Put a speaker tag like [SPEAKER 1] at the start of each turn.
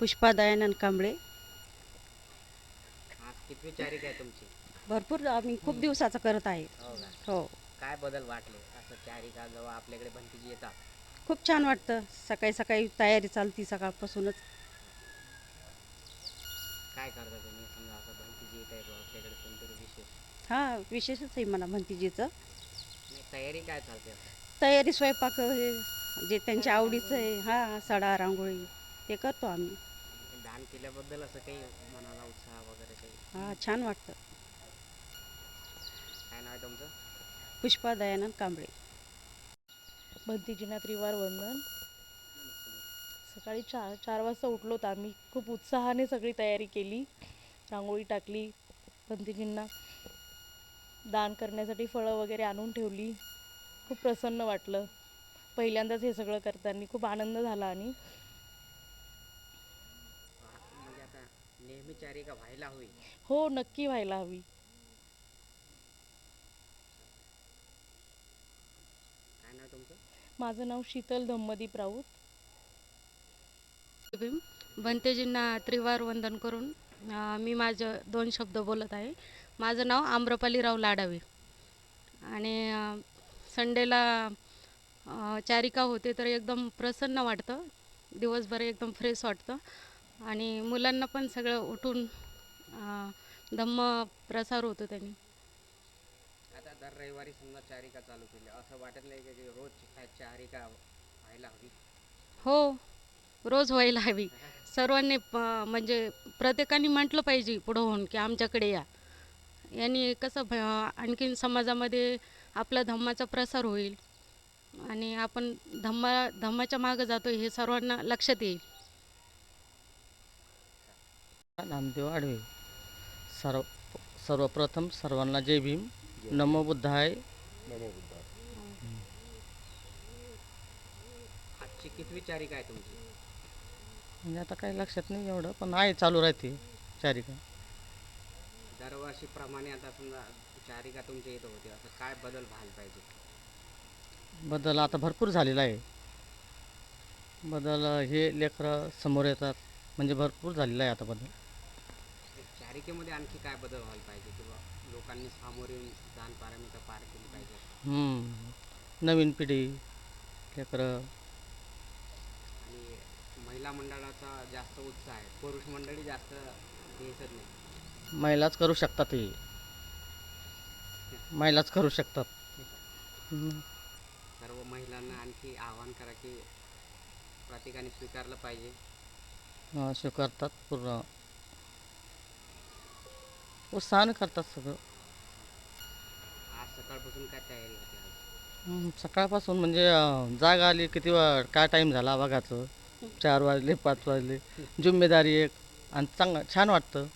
[SPEAKER 1] पुष्पा दयानंद कांबळे.
[SPEAKER 2] आज कितवी तारीख आहे तुमची?
[SPEAKER 1] भरपूर आम्ही खूप दिवसाचं करत आहे.
[SPEAKER 2] हो का?
[SPEAKER 1] हो,
[SPEAKER 2] काय बदल वाटले असं तारीख जेव्हा आपल्याकडे भंतीजी येतात?
[SPEAKER 1] खूप छान वाटतं. सकाळी सकाळी तयारी चालती सकाळपासूनच.
[SPEAKER 2] काय करता तुम्ही समजा असं भंतीजी येत आहे बुवा आपल्याकडे कोणतरी विशेष?
[SPEAKER 1] हां, विशेषच आहे म्हणा भंतीजीचं.
[SPEAKER 2] नाही, तयारी काय चालते असं?
[SPEAKER 1] तयारी स्वयंपाक हे जे त्यांच्या आवडीचं आहे हां, सडा रांगोळी ते करतो आम्ही.
[SPEAKER 2] दान केल्याबद्दल असं काही मनाला उत्साह वगैरे काही?
[SPEAKER 1] हां, छान वाटतं.
[SPEAKER 2] काय नाव आहे तुमचं?
[SPEAKER 1] पुष्पा दयानंद कांबळे.
[SPEAKER 3] भंतीजींना त्रिवार वंदन. सकाळी 4 वाजता उठलो तर आम्ही खूप उत्साहाने सगळी तयारी केली. रांगोळी टाकली. भंतीजींना दान करण्यासाठी फळं वगैरे आणून ठेवली. खूप प्रसन्न वाटलं. पहिल्यांदाच हे सगळं करताना खूप आनंद झाला. आणि
[SPEAKER 2] म्हणजे आता नेहमी तारीख व्हायला हवी.
[SPEAKER 3] हो, नक्की व्हायला हवी.
[SPEAKER 2] काय नाव आहे तुमचं?
[SPEAKER 3] माझं नाव शीतल धम्मदीप राऊत.
[SPEAKER 1] भंतेजींना त्रिवार वंदन करून मी माझं 2 शब्द बोलत आहे. माझं नाव आम्रपालीराव लाडावे आणि संडेला चारिका होते तर एकदम प्रसन्न वाटतं. दिवसभर एकदम फ्रेश वाटतं आणि मुलांना पण सगळं उठून धम्म प्रसार होतो त्यांनी.
[SPEAKER 2] आता दर रविवारी समजा तारीख चालू केली असं वाटत नाही की रोज तारीख व्हायला हवी?
[SPEAKER 1] हो, रोज व्हायला हवी. सर्वांनी म्हणजे प्रत्येकाने म्हटलं पाहिजे पुढं होऊन की आमच्याकडे या. यांनी कसं आणखीन समाजामध्ये आपला धम्माचा प्रसार होईल आणि आपण धम्माच्या मागं जातो हे सर्वांना लक्षात येईल.
[SPEAKER 4] नामदेव आडवे. सर्व सर्वप्रथम सर्वांना जय भीम. नमो बुद्धाय.
[SPEAKER 2] आजची कितवी तारीख आहे तुमची?
[SPEAKER 4] म्हणजे आता काही लक्षात नाही एवढं, पण आहे चालू राहते चारिका.
[SPEAKER 2] दरवर्षीप्रमाणे आता समजा तारीख तुमच्या इथं होते असं काय बदल व्हायला पाहिजे?
[SPEAKER 4] बदल आता भरपूर झालेला आहे. बदल हे लेकरं समोर येतात म्हणजे भरपूर झालेला आहे आता बदल.
[SPEAKER 2] तारिकेमध्ये आणखी काय बदल व्हायला पाहिजे किंवा लोकांनी सामोर येऊन दान पारमिता पार केली पाहिजे?
[SPEAKER 4] नवीन पिढी लेकरं.
[SPEAKER 2] आणि महिला मंडळाचा जास्त उत्साह आहे, पुरुष मंडळी जास्त दिसत नाही.
[SPEAKER 4] महिलाच करू शकतात हे. महिलाच करू शकतात.
[SPEAKER 2] सर्व महिलांना आणखी आवाहन करा की प्रत्येकाने स्वीकारलं पाहिजे.
[SPEAKER 4] स्वीकारतात पूर्ण उत्साहानं करतात सगळं.
[SPEAKER 2] आज सकाळपासून काय तयारी होते
[SPEAKER 4] सकाळपासून म्हणजे जाग आली किती काय टाईम झाला बघायचं. 4 वाजले 5 वाजले. जिम्मेदारी एक आणि छान वाटतं.